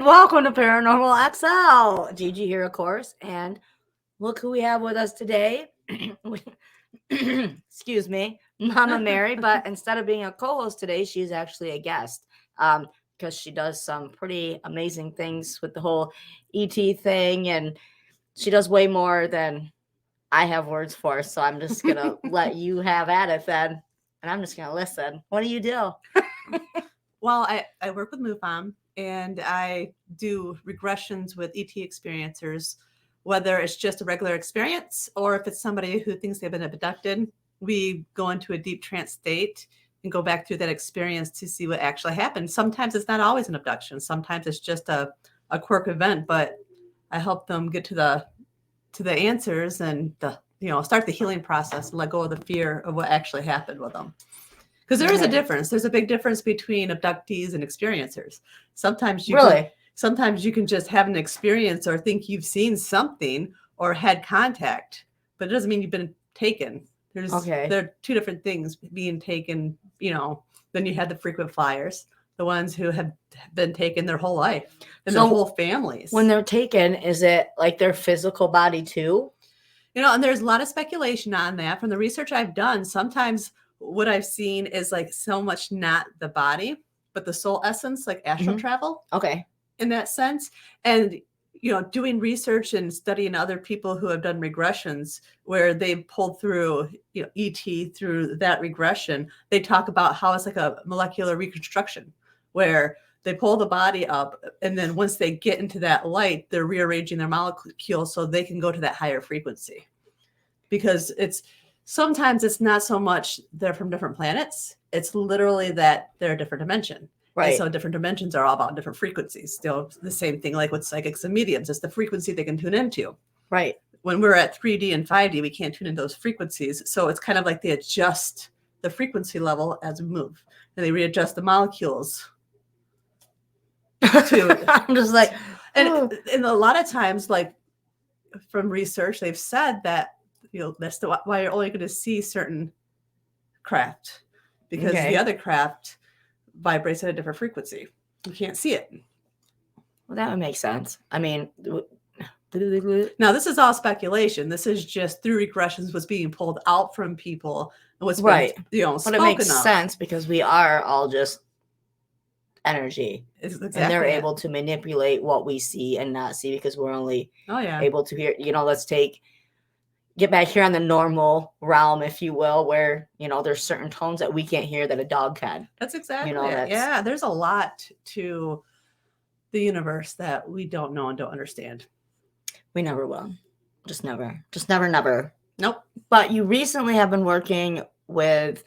Welcome to Paranormal XL. Gigi here, of course. And look who we have with us today. Excuse me, Mama Mary. But instead of being a co-host today, she's actually a guest. Because she does some pretty amazing things with the whole ET thing. And she does way more than I have words for. So I'm just going to let you have at it then. And I'm just going to listen. What do you do? Well, I work with M.U.F.O.N. and I do regressions with ET experiencers, whether it's just a regular experience or if it's somebody who thinks they've been abducted. We go into a deep trance state and go back through that experience to see what actually happened. Sometimes it's not always an abduction. Sometimes it's just a quirk event, but I help them get to the answers and start the healing process and let go of the fear of what actually happened with them. Because there is a difference. There's a big difference between abductees and experiencers. Sometimes you can just have an experience or think you've seen something or had contact, but it doesn't mean you've been taken. There are two different things being taken. Then you had the frequent flyers, the ones who have been taken their whole life and their whole families. When they're taken, is it like their physical body too? And there's a lot of speculation on that. From the research I've done, sometimes what I've seen is like so much not the body, but the soul essence, like astral travel. Okay. In that sense. And, doing research and studying other people who have done regressions where they've pulled through, ET through that regression, they talk about how it's like a molecular reconstruction where they pull the body up. And then once they get into that light, they're rearranging their molecules so they can go to that higher frequency. Because sometimes it's not so much they're from different planets. It's literally that they're a different dimension. Right. And so different dimensions are all about different frequencies. Still the same thing like with psychics and mediums. It's the frequency they can tune into. Right. When we're at 3D and 5D, we can't tune into those frequencies. So it's kind of like they adjust the frequency level as we move. And they readjust the molecules. I'm just like... And a lot of times, like from research, they've said that that's why you're only going to see certain craft because the other craft vibrates at a different frequency. You can't see it. Well, that would make sense. I mean, now this is all speculation. This is just through regressions what's being pulled out from people and what's right. been, but it makes sense because we are all just energy, and they're able to manipulate what we see and not see because we're only able to hear. Let's get back here on the normal realm, if you will, where, there's certain tones that we can't hear that a dog can. That's exactly it. Yeah, there's a lot to the universe that we don't know and don't understand. We never will. Just never. Just never, never. Nope. But you recently have been working with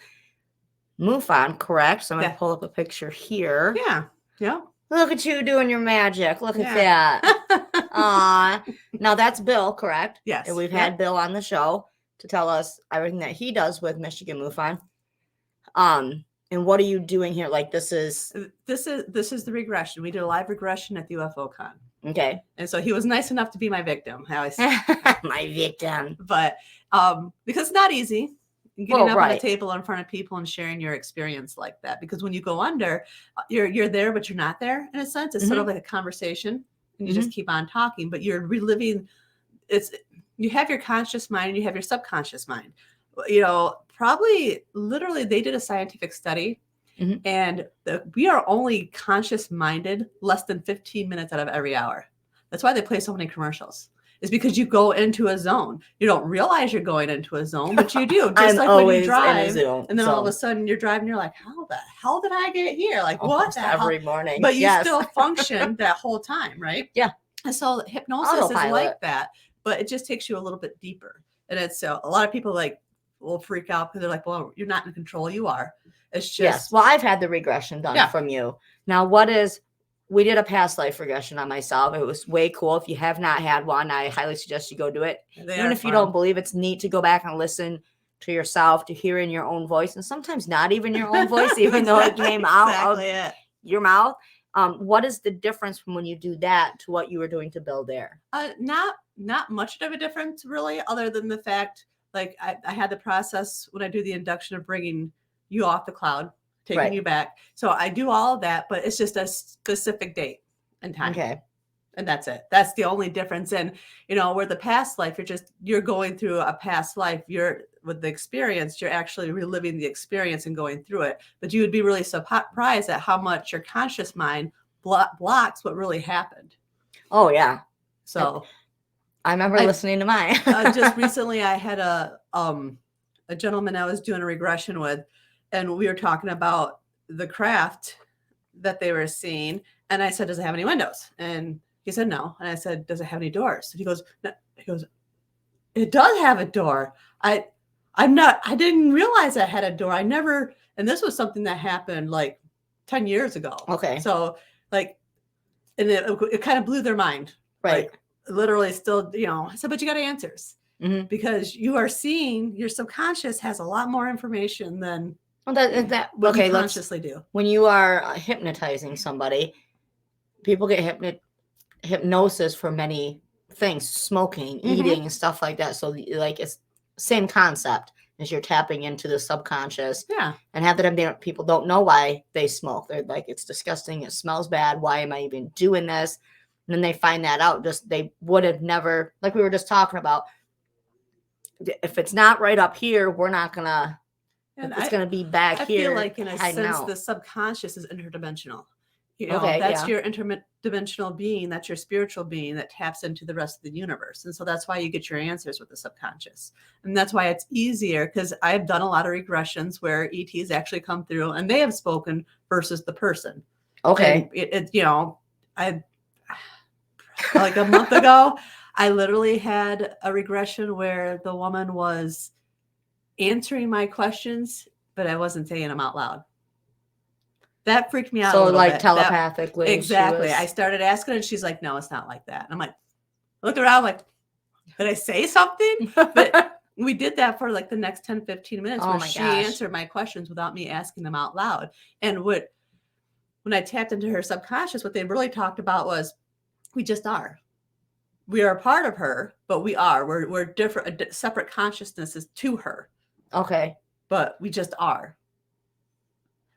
M.U.F.O.N, correct? So I'm going to pull up a picture here. Yeah. Yeah. Look at you doing your magic. Look at that. Now that's Bill, correct? Yes. And we've had Bill on the show to tell us everything that he does with Michigan M.U.F.O.N. And what are you doing here? Like this is the regression. We did a live regression at the UFO-Con. Okay. And so he was nice enough to be my victim. I always my victim. But because it's not easy. Getting up on a table in front of people and sharing your experience like that. Because when you go under, you're there, but you're not there in a sense. It's sort of like a conversation and you just keep on talking, but you're reliving. You have your conscious mind and you have your subconscious mind. Probably literally they did a scientific study and we are only conscious minded less than 15 minutes out of every hour. That's why they play so many commercials. Is because you go into a zone. You don't realize you're going into a zone, but you do. Just like when you drive, and then all of a sudden you're driving, you're like, how the hell did I get here? Like, what the hell? Every morning. But you still function that whole time, right? Yeah. And so hypnosis is like that, but it just takes you a little bit deeper. And it's a lot of people will freak out because they're like, well, you're not in control. You are. It's just. Yes. Well, I've had the regression done from you. Now, we did a past life regression on myself. It was way cool. If you have not had one, I highly suggest you go do it. Even if you don't believe, it's neat to go back and listen to yourself, to hear in your own voice, and sometimes not even your own voice, even though it came out of your mouth. What is the difference from when you do that to what you were doing to Bill there? Not much of a difference, really, other than the fact, I had the process when I do the induction of bringing you off the cloud. Taking you back. So I do all of that, but it's just a specific date. and time. Okay. And that's it. That's the only difference. And, where the past life, you're going through a past life. You're with the experience, you're actually reliving the experience and going through it. But you would be really surprised at how much your conscious mind blocks what really happened. Oh, yeah. So I remember listening to mine. Just recently, I had a gentleman I was doing a regression with, and we were talking about the craft that they were seeing. And I said, does it have any windows? And he said, no. And I said, does it have any doors? And he goes, no. It does have a door. I didn't realize I had a door. And this was something that happened like 10 years ago. Okay. So and it kind of blew their mind. Right. Like, literally still, I said, but you got answers because you are seeing your subconscious has a lot more information than what you consciously do. When you are hypnotizing somebody, people get hypnosis for many things, smoking, eating, and stuff like that. So like it's same concept as you're tapping into the subconscious. Yeah. And half the time people don't know why they smoke. They're like, it's disgusting. It smells bad. Why am I even doing this? And then they find that out. They would have never, like we were just talking about, if it's not right up here, we're not gonna. It's gonna be back here. I feel like in a sense, the subconscious is interdimensional. Okay, that's your interdimensional being. That's your spiritual being that taps into the rest of the universe. And so that's why you get your answers with the subconscious. And that's why it's easier, because I've done a lot of regressions where ETs actually come through and they have spoken versus the person. Okay. And I like a month ago, I literally had a regression where the woman was answering my questions, but I wasn't saying them out loud. That freaked me out a little bit. Telepathically. Exactly. I started asking and she's like, no, it's not like that. And I'm like, look around like, did I say something? But we did that for like the next 10, 15 minutes where she answered my questions without me asking them out loud. And when I tapped into her subconscious, what they really talked about was, we just are. We are a part of her, but we are. We're different, separate consciousnesses to her. Okay. But we just are.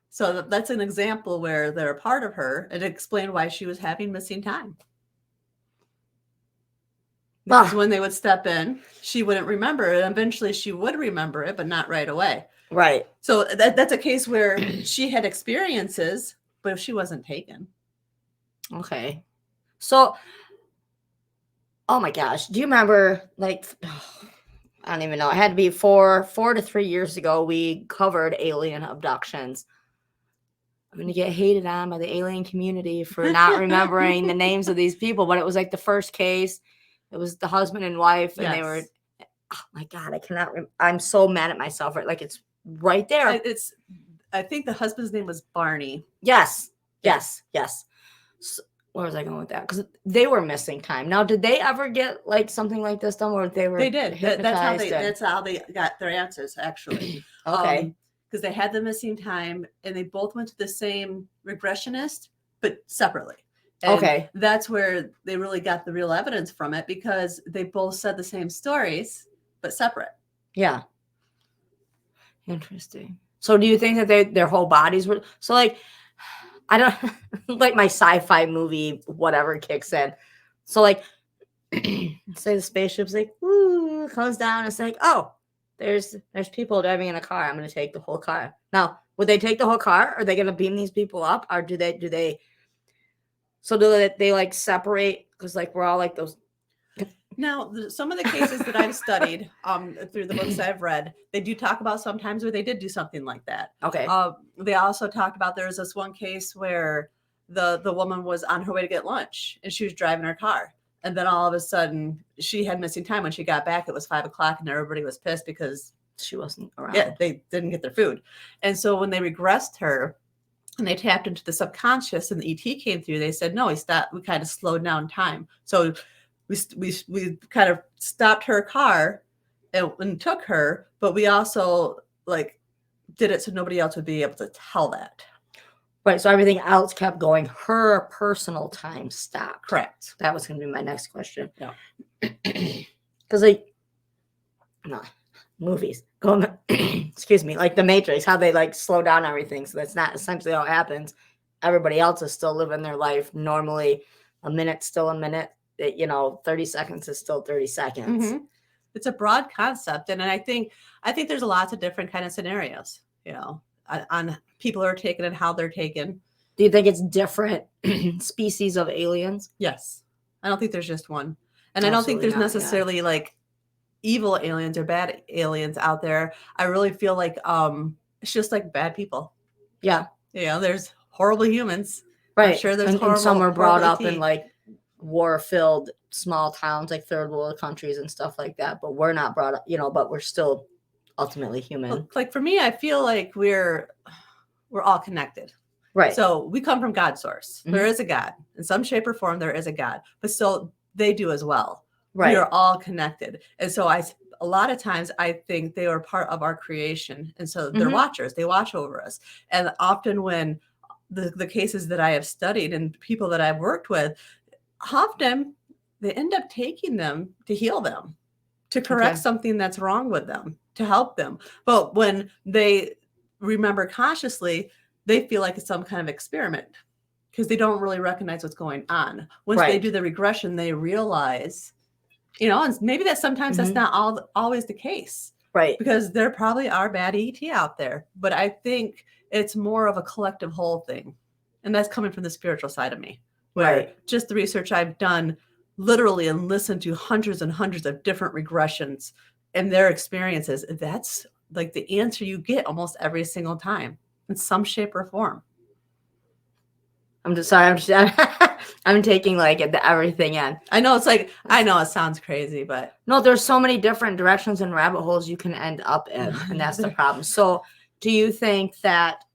So that's an example where they're a part of her, and explained why she was having missing time. Because when they would step in, she wouldn't remember it. And eventually she would remember it, but not right away. Right. So that's a case where she had experiences, but she wasn't taken. Okay. So, oh my gosh, do you remember, like, I don't even know, it had to be 4 to 3 years ago, we covered alien abductions. I'm going to get hated on by the alien community for not remembering the names of these people, but it was like the first case. It was the husband and wife, and they were, oh my God, I cannot I'm so mad at myself. Like, it's right there. I think the husband's name was Barney. Yes. So, where was I going with that? Because they were missing time. Now, did they ever get like something like this done, or they did? That's how they got their answers, actually. Okay. Because they had the missing time, and they both went to the same regressionist, but separately. And that's where they really got the real evidence from it, because they both said the same stories, but separate. Yeah. Interesting. So do you think that their whole bodies were, so like, I don't like my sci-fi movie, whatever kicks in. So like, say the spaceship's like, woo, comes down. It's like, oh, there's people driving in a car. I'm going to take the whole car. Now, would they take the whole car? Are they going to beam these people up? Or do they, so do they like separate? Because like, we're all like those. Now, some of the cases that I've studied through the books I've read, they do talk about sometimes where they did do something like that. Okay. They also talked about, there was this one case where the woman was on her way to get lunch and she was driving her car. And then all of a sudden she had missing time. When she got back, it was 5 o'clock and everybody was pissed because she wasn't around. Yeah, they didn't get their food. And so when they regressed her and they tapped into the subconscious and the ET came through, they said, no, we kind of slowed down time. So we kind of stopped her car and took her, but we also like did it so nobody else would be able to tell that. Right. So everything else kept going. Her personal time stopped. Correct. That was going to be my next question. Yeah. Because movies going, excuse me, like the Matrix, how they like slow down everything. So that's not essentially how it happens. everybody else is still living their life normally. A minute's still a minute. 30 seconds is still 30 seconds. Mm-hmm. It's a broad concept, and I think there's lots of different kind of scenarios, on people are taken and how they're taken. Do you think it's different species of aliens? Yes. I don't think there's just one. And I don't think there's necessarily like evil aliens or bad aliens out there. I really feel like it's just like bad people. Yeah. There's horrible humans. Right. I'm sure there's and some are brought up in like war-filled small towns, like third world countries and stuff like that. But we're not brought up, but we're still ultimately human. Like for me, I feel like we're all connected. Right. So we come from God's source. Mm-hmm. There is a God. In some shape or form, there is a God. But still, they do as well. Right. We are all connected. And so a lot of times I think they are part of our creation. And so they're watchers. They watch over us. And often when the cases that I have studied and people that I've worked with, often they end up taking them to heal them, to correct something that's wrong with them, to help them. But when they remember consciously, they feel like it's some kind of experiment because they don't really recognize what's going on. Once they do the regression, they realize, and maybe that sometimes that's not always the case. Right. Because there probably are bad ET out there. But I think it's more of a collective whole thing. And that's coming from the spiritual side of me. Where just the research I've done literally and listened to hundreds and hundreds of different regressions and their experiences, that's like the answer you get almost every single time in some shape or form. I'm just sorry. I'm taking like everything in. I know it sounds crazy, but no, there's so many different directions and rabbit holes you can end up in, and that's the problem. So, do you think that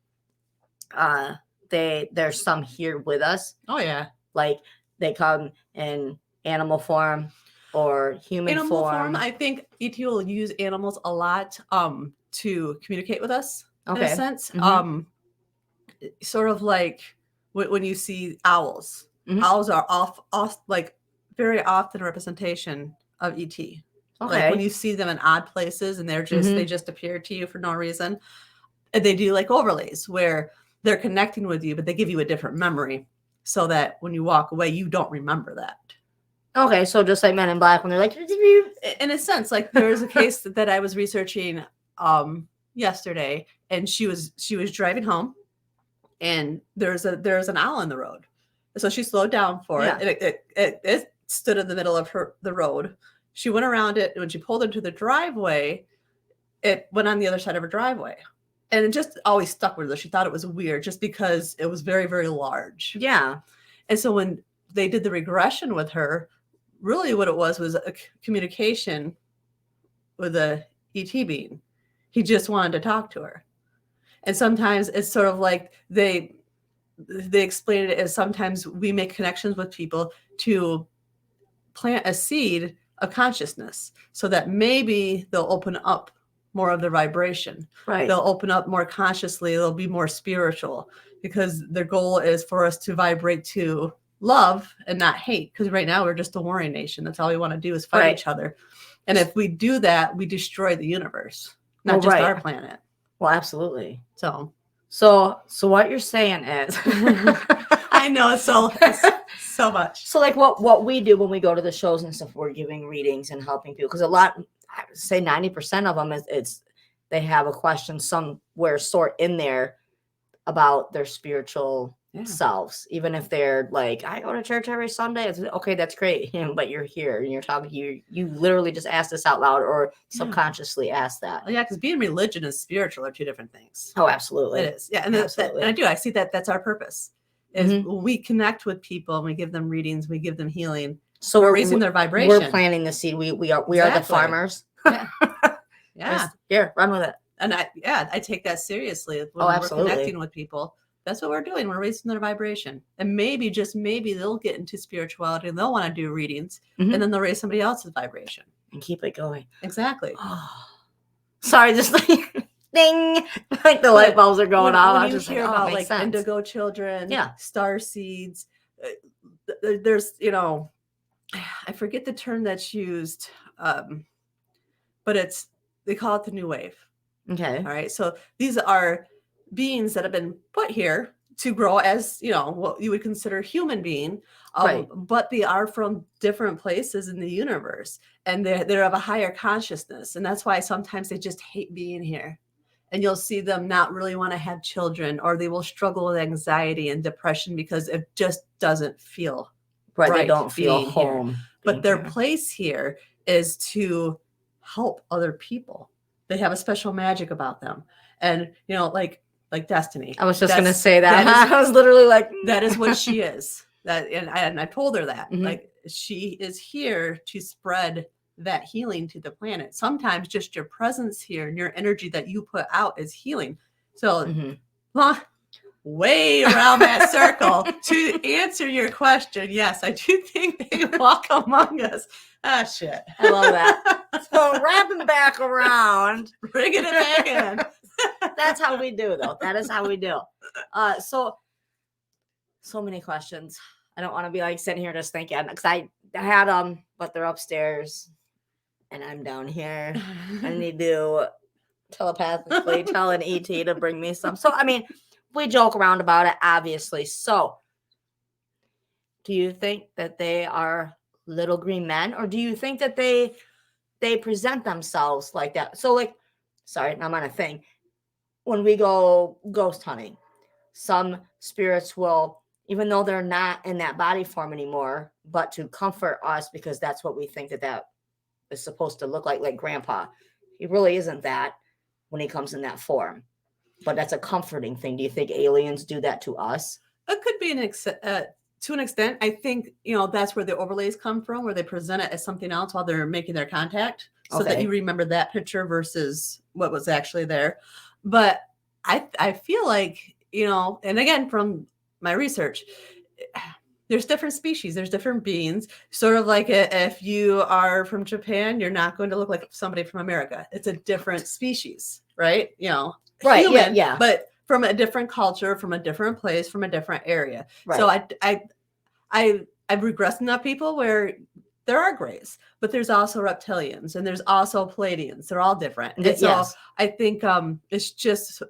there's some here with us? Oh yeah, like they come in animal form or human form. I think ET will use animals a lot to communicate with us in a sense. Sort of like when you see owls. Owls are off like very often a representation of ET. Okay. Like when you see them in odd places and they just appear to you for no reason. And they do like overlays where they're connecting with you, but they give you a different memory so that when you walk away, you don't remember that. Okay, so just like Men in Black when they're like, in a sense, like there was a case that I was researching yesterday, and she was driving home, and there's an owl in the road, so she slowed down for it, and it stood in the middle of the road. She went around it, and when she pulled into the driveway, it went on the other side of her driveway. And it just always stuck with her. She thought it was weird just because it was very, very large. Yeah. And so when they did the regression with her, really what it was a communication with a ET being. He just wanted to talk to her. And sometimes it's sort of like they explain it as sometimes we make connections with people to plant a seed of consciousness so that maybe they'll open up more of their vibration. Right. They'll open up more consciously. They'll be more spiritual because their goal is for us to vibrate to love and not hate. Because right now we're just a warring nation. That's all we want to do is fight each other. And if we do that, we destroy the universe, not just our planet. Well, absolutely. So what you're saying is, I know it's so much. So like what we do when we go to the shows and stuff, we're giving readings and helping people because a lot. I would say 90% of them it's they have a question somewhere sort in there about their spiritual selves. Even if they're like, I go to church every Sunday. It's okay, that's great. But you're here and you're talking. You literally just asked this out loud or subconsciously asked that. Yeah, because being religion and spiritual are two different things. Oh, absolutely. It is. Yeah, and I see that that's our purpose. Is we connect with people and we give them readings, we give them healing. So we're raising their vibration. We're planting the seed. We are the farmers. Yeah. Here, run with it. And I take that seriously. When we're connecting with people, that's what we're doing. We're raising their vibration. And maybe, just maybe, they'll get into spirituality and they'll want to do readings. And then they'll raise somebody else's vibration. And keep it going. Exactly. Sorry, just like ding. Like the light bulbs are going off. When you hear about like indigo children, star seeds, there's, I forget the term that's used, but they call it the new wave. Okay. All right. So these are beings that have been put here to grow as, what you would consider human being. Right. But they are from different places in the universe, and they're of a higher consciousness. And that's why sometimes they just hate being here. And you'll see them not really want to have children, or they will struggle with anxiety and depression because it just doesn't feel right. They don't feel home. Here. But their place here is to help other people. They have a special magic about them. And, like Destiny. I was just going to say that. I was literally like, that is what she is. And I told her that. Mhm. Like, she is here to spread that healing to the planet. Sometimes just your presence here and your energy that you put out is healing. So way around that circle to answer your question. Yes, I do think they walk among us. Ah, shit. I love that. So wrapping back around. Bringing it back in. That's how we do, though. That is how we do. So many questions. I don't want to be like sitting here just thinking, because I had them, but they're upstairs and I'm down here. I need to telepathically tell an ET to bring me some. So, I mean, we joke around about it, obviously. So, do you think that they are little green men, or do you think that they present themselves like that? So, like, sorry, I'm on a thing. When we go ghost hunting, some spirits will, even though they're not in that body form anymore, but to comfort us, because that's what we think that is supposed to look like Grandpa. He really isn't that when he comes in that form, but that's a comforting thing. Do you think aliens do that to us? It could be to an extent. I think, that's where the overlays come from, where they present it as something else while they're making their contact, so that you remember that picture versus what was actually there. But I feel like, and again, from my research, there's different species, there's different beings. Sort of like if you are from Japan, you're not going to look like somebody from America. It's a different species, right? Right. Human, yeah. But from a different culture, from a different place, from a different area. Right. So I've regressed enough people where there are grays, but there's also reptilians and there's also Pleiadians. They're all different. And so I think it's just,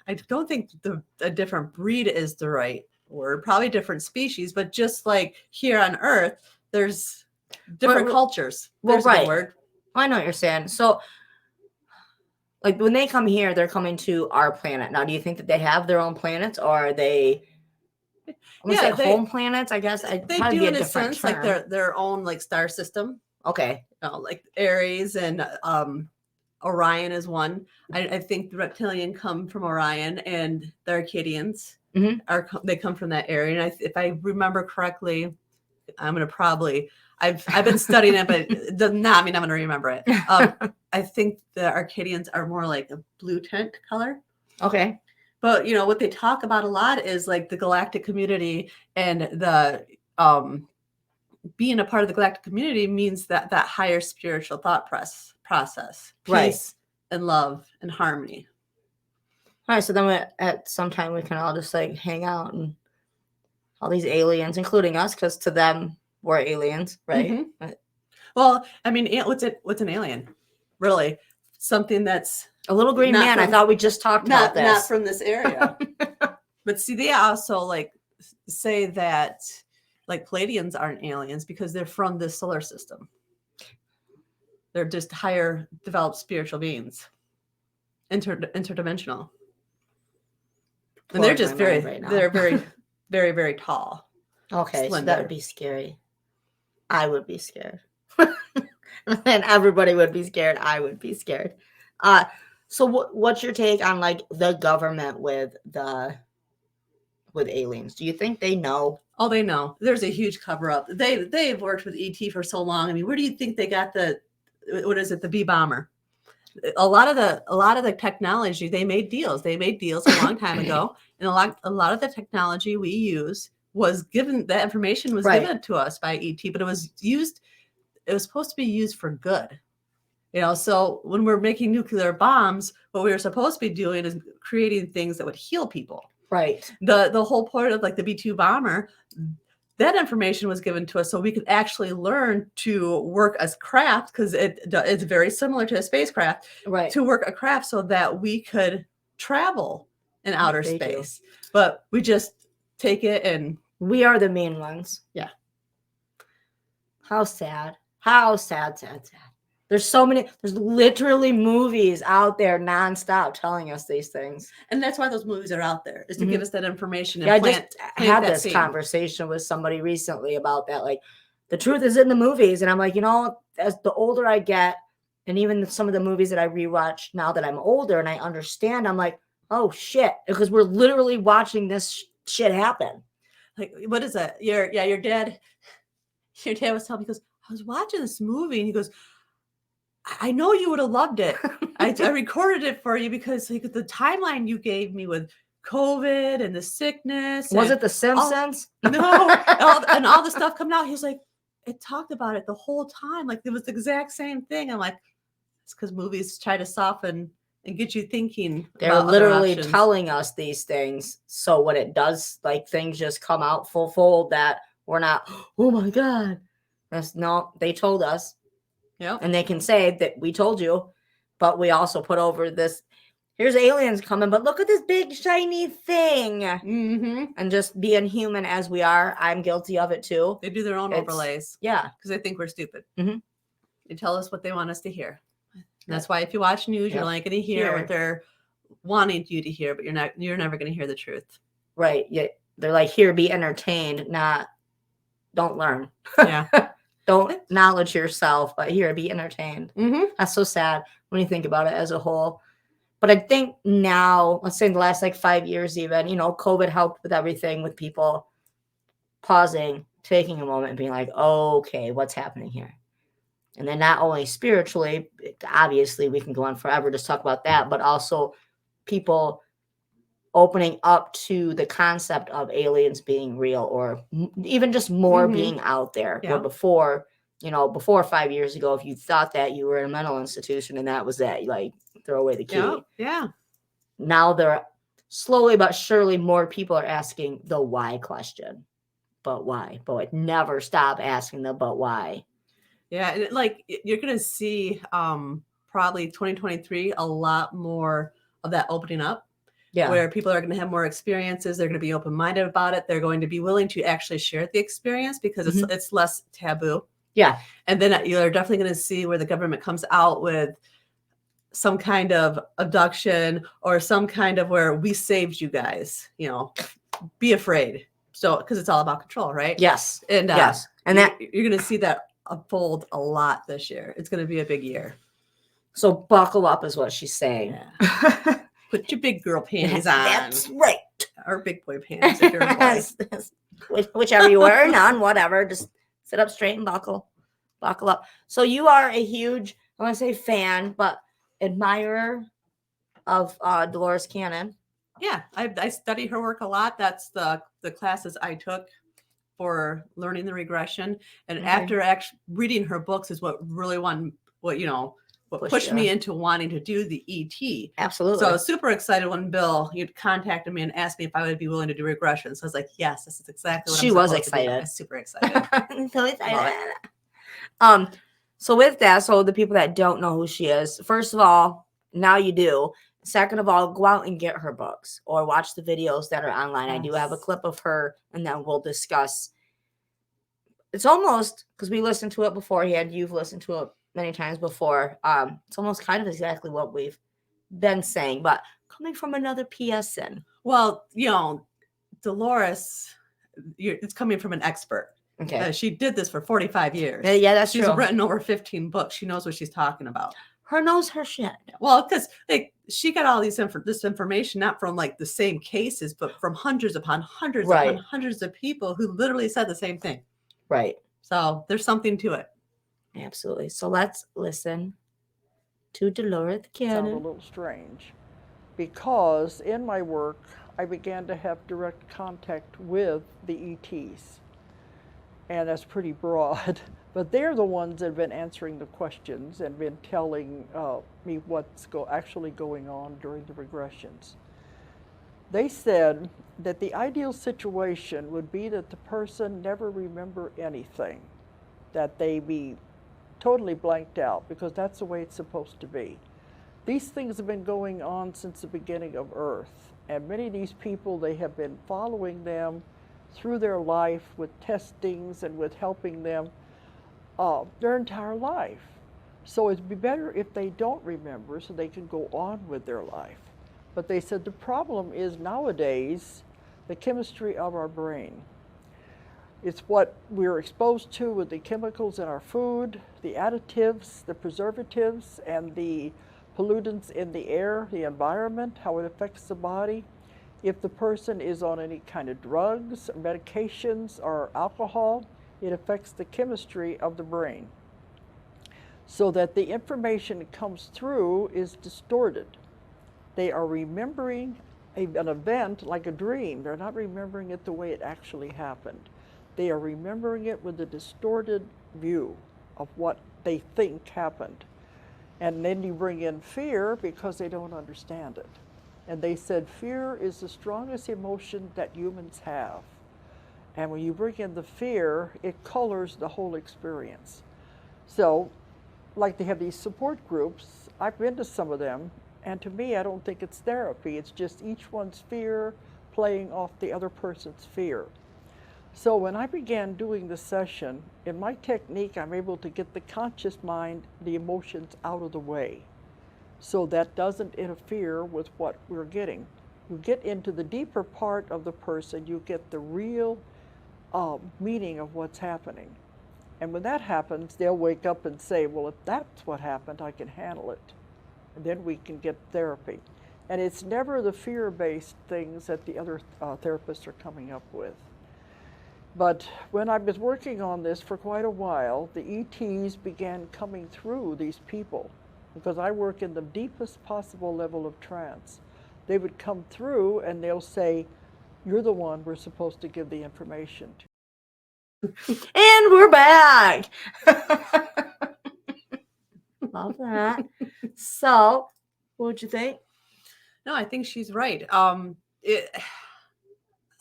I don't think a different breed is the right word, probably different species, but just like here on Earth, there's different cultures. There's a good word. I know what you're saying. So, like, when they come here, they're coming to our planet. Now, do you think that they have their own planets, or are they? Home planets, I guess. They do, in a sense, term. Like their own like star system. Okay. Like Aries and Orion is one. I think the reptilian come from Orion, and the Arcadians they come from that area. And if I remember correctly, I'm gonna probably I've been studying it, but it does not mean I'm gonna remember it. I think the Arcadians are more like a blue tint color. Okay. But what they talk about a lot is like the galactic community, and the being a part of the galactic community means that higher spiritual thought process, peace and love and harmony. All right, so then at some time we can all just like hang out, and all these aliens, including us, because to them we're aliens, right? Mm-hmm. Well, I mean, what's an alien? Really, something that's a little green man. I thought we just talked about this. Not from this area. But see, they also like say that like Pleiadians aren't aliens because they're from this solar system. They're just higher developed spiritual beings, interdimensional. And they're just they're very, very, very tall. Okay, slender. So that would be scary. I would be scared. And everybody would be scared. I would be scared. So what's your take on like the government with aliens? Do you think they know? Oh, they know. There's a huge cover up. They've worked with ET for so long. I mean, where do you think they got the B bomber? A lot of the technology, they made deals. They made deals a long time ago, and a lot of the technology we use was given. That information was given to us by ET, but it was supposed to be used for good. So when we're making nuclear bombs, what we were supposed to be doing is creating things that would heal people. Right. The whole point of like the B-2 bomber, that information was given to us so we could actually learn to work as craft, because it's very similar to a spacecraft. Right. To work a craft so that we could travel in outer They do. space. But we just take it and we are the mean ones. Yeah. How sad. How sad. There's literally movies out there nonstop telling us these things. And that's why those movies are out there, is to give us that information. And I had this conversation with somebody recently about that. Like, the truth is in the movies. And I'm like, as the older I get, and even some of the movies that I rewatch now that I'm older and I understand, I'm like, oh shit, because we're literally watching this shit happen. Like, what is that? Your dad was telling me, he goes, I was watching this movie, and he goes, I know you would have loved it. I recorded it for you because like the timeline you gave me with COVID and the sickness. Was it The Simpsons? No, and all the stuff coming out. He was like, it talked about it the whole time. Like, it was the exact same thing. I'm like, it's because movies try to soften and get you thinking. They're literally telling us these things. So when it does, like, things just come out full fold that we're not, oh my God. They told us. Yep. And they can say that we told you, but we also put over this, here's aliens coming, but look at this big shiny thing. And just being human as we are, I'm guilty of it too. They do their own overlays. Yeah. Because they think we're stupid. They tell us what they want us to hear. And that's why if you watch news, you're not going to hear what they're wanting you to hear, but you're never going to hear the truth. Right. Yeah. They're like, here, be entertained, not don't learn. Yeah. Don't knowledge yourself, but here, be entertained. That's so sad when you think about it as a whole. But I think now, let's say in the last like 5 years even, COVID helped with everything, with people pausing, taking a moment and being like, okay, what's happening here? And then not only spiritually, obviously we can go on forever to talk about that, but also people opening up to the concept of aliens being real, or even just more being out there. Where before 5 years ago, if you thought that, you were in a mental institution and that was it, like, throw away the key. Yeah. Now they're slowly but surely more people are asking the why question. But why? But never stop asking the but why. Yeah, and like you're gonna see probably 2023 a lot more of that opening up. Yeah. Where people are going to have more experiences. They're going to be open-minded about it. They're going to be willing to actually share the experience because it's less taboo. Yeah. And then you're definitely going to see where the government comes out with some kind of abduction or some kind of where we saved you guys, be afraid. So, because it's all about control, right? Yes. And yes. And that you're going to see that unfold a lot this year. It's going to be a big year. So buckle up is what she's saying. Yeah. Put your big girl panties on. That's right. Or big boy panties if you're a boy. Whichever you wear, none, whatever. Just sit up straight and buckle up. So you are a huge, I want to say fan, but admirer of Dolores Cannon. Yeah, I study her work a lot. That's the classes I took for learning the regression. And after actually reading her books is what really pushed me into wanting to do the ET. Absolutely. So I was super excited when Bill, you'd contacted me and asked me if I would be willing to do regression. So I was like, yes, this is exactly what she was excited. I was super excited. So excited. So with that, so the people that don't know who she is, first of all, now you do. Second of all, go out and get her books or watch the videos that are online. Yes. I do have a clip of her, and then we'll discuss. It's almost, because we listened to it beforehand, you've listened to it many times before. It's almost kind of exactly what we've been saying, but coming from another PSN. Well, Dolores, it's coming from an expert. Okay. She did this for 45 years. Yeah, that's true. She's written over 15 books. She knows what she's talking about. Her knows her shit. Well, because she got all this information not from like the same cases, but from hundreds upon hundreds upon hundreds of people who literally said the same thing. Right. So there's something to it. Absolutely. So let's listen to Dolores Cannon. Sounds a little strange because in my work, I began to have direct contact with the ETs. And that's pretty broad, but they're the ones that have been answering the questions and been telling me what's actually going on during the regressions. They said that the ideal situation would be that the person never remember anything, that they be totally blanked out, because that's the way it's supposed to be. These things have been going on since the beginning of Earth, and many of these people, they have been following them through their life with testings and with helping them their entire life. So it'd be better if they don't remember so they can go on with their life. But they said the problem is nowadays the chemistry of our brain. It's what we're exposed to with the chemicals in our food, the additives, the preservatives, and the pollutants in the air, the environment, how it affects the body. If the person is on any kind of drugs, medications, or alcohol, it affects the chemistry of the brain. So that the information that comes through is distorted. They are remembering an event like a dream. They're not remembering it the way it actually happened. They are remembering it with a distorted view of what they think happened. And then you bring in fear because they don't understand it. And they said fear is the strongest emotion that humans have. And when you bring in the fear, it colors the whole experience. So, like they have these support groups, I've been to some of them, and to me, I don't think it's therapy. It's just each one's fear playing off the other person's fear. So when I began doing the session, in my technique, I'm able to get the conscious mind, the emotions out of the way. So that doesn't interfere with what we're getting. You get into the deeper part of the person, you get the real meaning of what's happening. And when that happens, they'll wake up and say, well, if that's what happened, I can handle it. And then we can get therapy. And it's never the fear-based things that the other therapists are coming up with. But when I was working on this for quite a while, the ETs began coming through these people because I work in the deepest possible level of trance. They would come through and they'll say, you're the one we're supposed to give the information to. And we're back. Love that. So, what would you think? No, I think she's right. A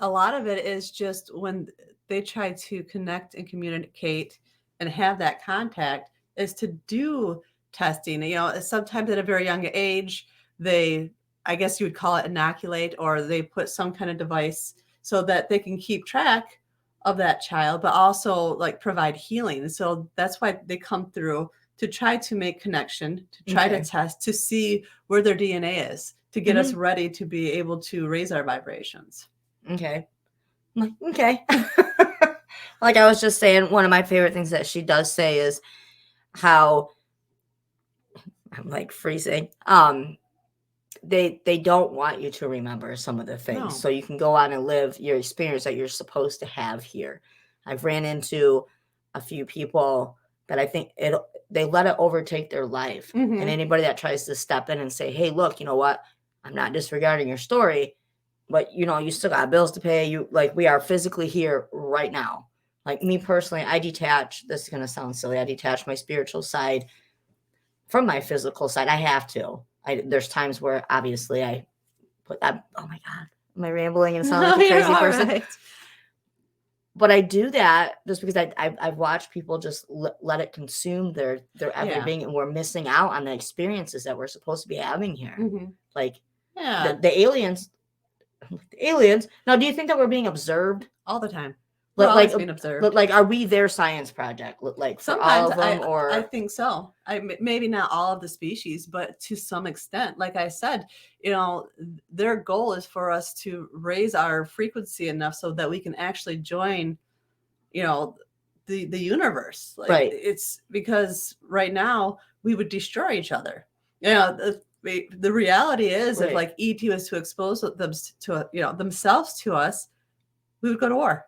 lot of it is just when they try to connect and communicate and have that contact is to do testing. You know, sometimes at a very young age, they, I guess you would call it inoculate, or they put some kind of device so that they can keep track of that child, but also like provide healing. So that's why they come through to try to make connection, to try to test, to see where their DNA is, to get us ready to be able to raise our vibrations. Okay. Okay. Like I was just saying, one of my favorite things that she does say is how, I'm like freezing, they don't want you to remember some of the things. No. So you can go on and live your experience that you're supposed to have here. I've ran into a few people that I think they let it overtake their life. And anybody that tries to step in and say, hey, look, you know what? I'm not disregarding your story, but you know, you still got bills to pay. You like, we are physically here right now. Like me personally, I detach, this is going to sound silly. I detach my spiritual side from my physical side. I have to. There's times where obviously I put that, oh my God, am I rambling and sound like a crazy person? Right. But I do that just because I've watched people just let it consume their every being, and we're missing out on the experiences that we're supposed to be having here. Like the aliens. Now, do you think that we're being observed all the time? Like being observed. Like, are we their science project? Like, for sometimes all of them, or I think so. Maybe not all of the species, but to some extent. Like I said, you know, their goal is for us to raise our frequency enough so that we can actually join, you know, the universe. Like, right. It's because right now we would destroy each other. You know, the reality is, if like ET was to expose them to, you know, themselves to us, we would go to war.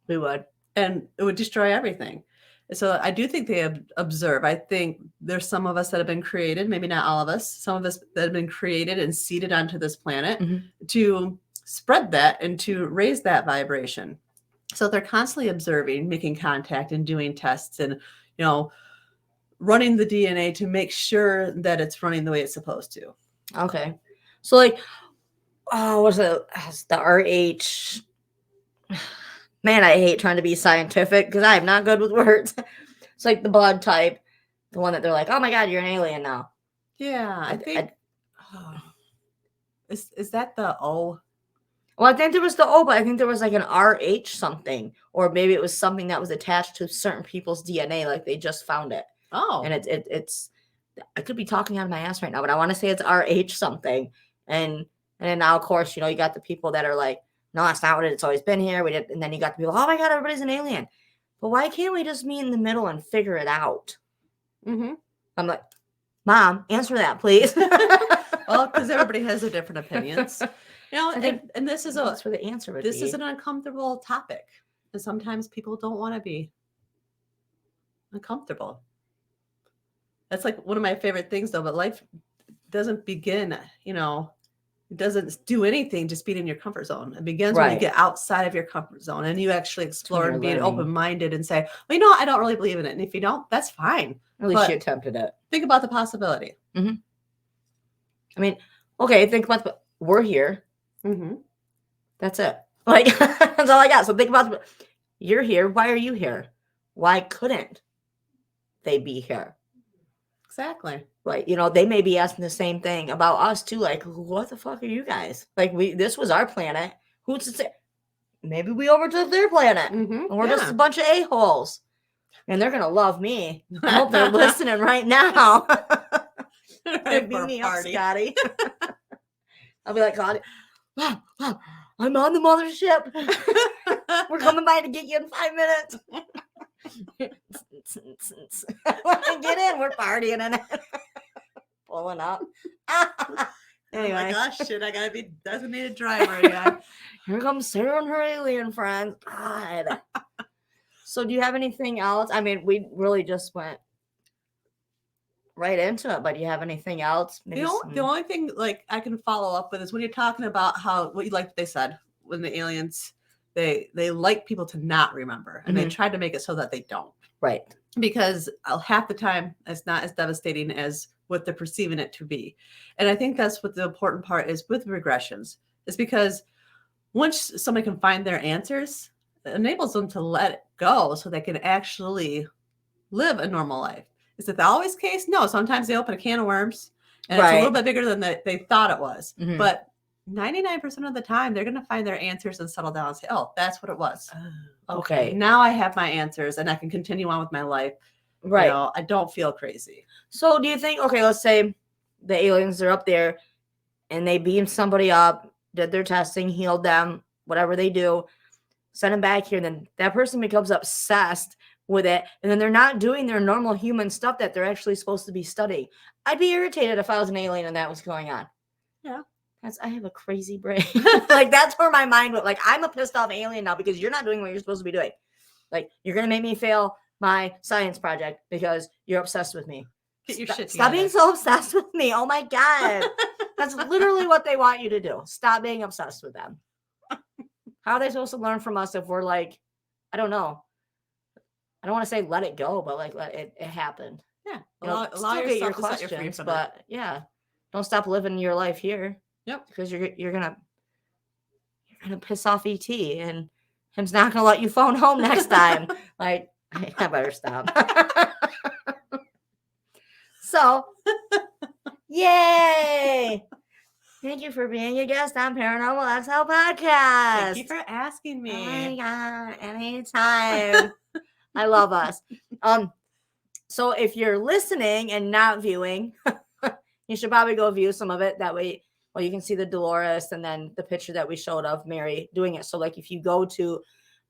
We would. And it would destroy everything. So I do think they observe. I think there's some of us that have been created, maybe not all of us, some of us that have been created and seeded onto this planet to spread that and to raise that vibration. So they're constantly observing, making contact and doing tests and, you know, running the DNA to make sure that it's running the way it's supposed to. Okay. So like, oh, what's it? The RH. Man, I hate trying to be scientific because I'm not good with words. It's like the blood type, the one that they're like, oh my God, you're an alien now. Yeah, I think Is that the O? Well, I think there was the O, but I think there was like an RH something, or maybe it was something that was attached to certain people's DNA, like they just found it. Oh, And it's I could be talking out of my ass right now, but I want to say it's RH something. And then now, of course, you got the people that are like, no, that's not what it's always been here. We did, and then you got the people, oh my God, everybody's an alien. But why can't we just meet in the middle and figure it out? mm-hmm. I'm like, Mom, answer that, please. Well, because everybody has their different opinions. And this is that's where the answer would this be. is an uncomfortable topic. And sometimes people don't want to be uncomfortable. That's like one of my favorite things though, but life doesn't begin, it doesn't do anything just being in your comfort zone. It begins when you get outside of your comfort zone and you actually explore and be open-minded and say, well, I don't really believe in it. And if you don't, that's fine. At least you attempted it. Think about the possibility. Mm-hmm. I mean, okay, think about we're here. Mm-hmm. That's it. Like, that's all I got. So think about you're here. Why are you here? Why couldn't they be here? Exactly. Like, they may be asking the same thing about us too. Like, what the fuck are you guys? Like, this was our planet. Who's to say? Maybe we overtook their planet. Mm-hmm. And we're just a bunch of a-holes. And they're gonna love me. I hope they're listening right now. Beat me up, Scotty. I'll be like, God, wow, I'm on the mothership. We're coming by to get you in 5 minutes. Get in, we're partying in it. Pulling up. Anyway. Oh my gosh, shit, I gotta be designated driver again. Here comes Sarah and her alien friends. God. So do you have anything else? I mean, we really just went right into it, but do you have anything else? The only thing like I can follow up with is when you're talking about what they said when the aliens they like people to not remember and they tried to make it so that they don't. Right. Because half the time it's not as devastating as what they're perceiving it to be. And I think that's what the important part is with regressions, is because once somebody can find their answers, it enables them to let it go so they can actually live a normal life. Is that always the case? No, sometimes they open a can of worms and it's a little bit bigger than they thought it was. Mm-hmm. But 99% of the time, they're going to find their answers and settle down and say, oh, that's what it was. Okay. Now I have my answers and I can continue on with my life. Right. I don't feel crazy. So do you think, okay, let's say the aliens are up there and they beam somebody up, did their testing, healed them, whatever they do, send them back here. And then that person becomes obsessed with it. And then they're not doing their normal human stuff that they're actually supposed to be studying. I'd be irritated if I was an alien and that was going on. Yeah. I have a crazy brain. Like, that's where my mind went. Like, I'm a pissed off alien now because you're not doing what you're supposed to be doing. Like, you're going to make me fail my science project because you're obsessed with me. Get your shit together. Stop being so obsessed with me. Oh my God. That's literally what they want you to do. Stop being obsessed with them. How are they supposed to learn from us if we're like, I don't know. I don't want to say let it go, but like let it happened. Yeah. Allow yourself to set your free from but it. Yeah. Don't stop living your life here. Yep. Because you're gonna piss off ET and him's not gonna let you phone home next time. Like, I better stop. So, yay! Thank you for being a guest on Paranormal XL Podcast. Thank you for asking me. Oh my God, anytime. I love us. So if you're listening and not viewing, you should probably go view some of it. That way, well, you can see the Dolores and then the picture that we showed of Mary doing it. So like if you go to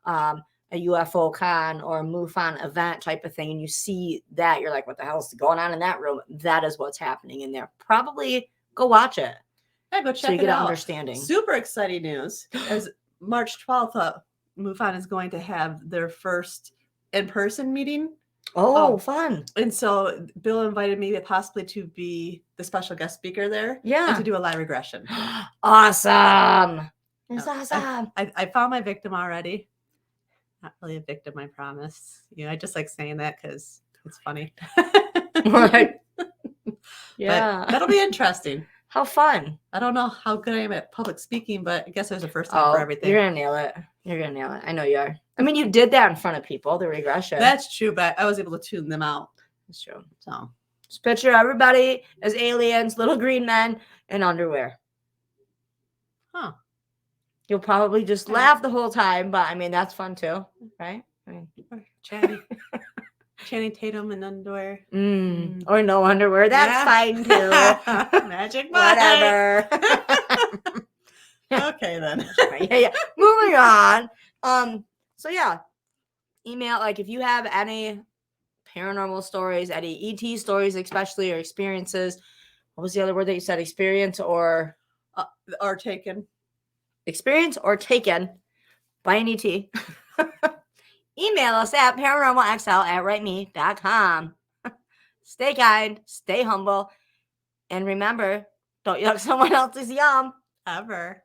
a U.F.O.Con or a M.U.F.O.N event type of thing and you see that, you're like, what the hell is going on in that room? That is what's happening in there. Probably go watch it. Yeah, go check so you it get out. An understanding. Super exciting news. As March 12th, M.U.F.O.N is going to have their first in-person meeting. Oh, fun. And so Bill invited me possibly to be the special guest speaker there. Yeah. And to do a live regression. Awesome. It's awesome. I found my victim already. Not really a victim, I promise. I just like saying that because it's funny. Right. Yeah. But that'll be interesting. How fun. I don't know how good I am at public speaking, but I guess there's a first time for everything. You're going to nail it. You're going to nail it. I know you are. I mean, you did that in front of people, the regression. That's true, but I was able to tune them out. That's true. So Just picture everybody as aliens, little green men in underwear. Huh. You'll probably just laugh the whole time, but I mean, that's fun too, right? I mean, Channing Tatum in underwear. Or no underwear. That's fine too. Magic Whatever. Okay, then. yeah. Moving on. So yeah, email, like, if you have any paranormal stories, any ET stories, especially, or experiences. What was the other word that you said? Experience or taken. Experience or taken by an ET. Email us at paranormalxl@writeme.com. Stay kind, stay humble, and remember, don't yuck someone else's yum. Ever.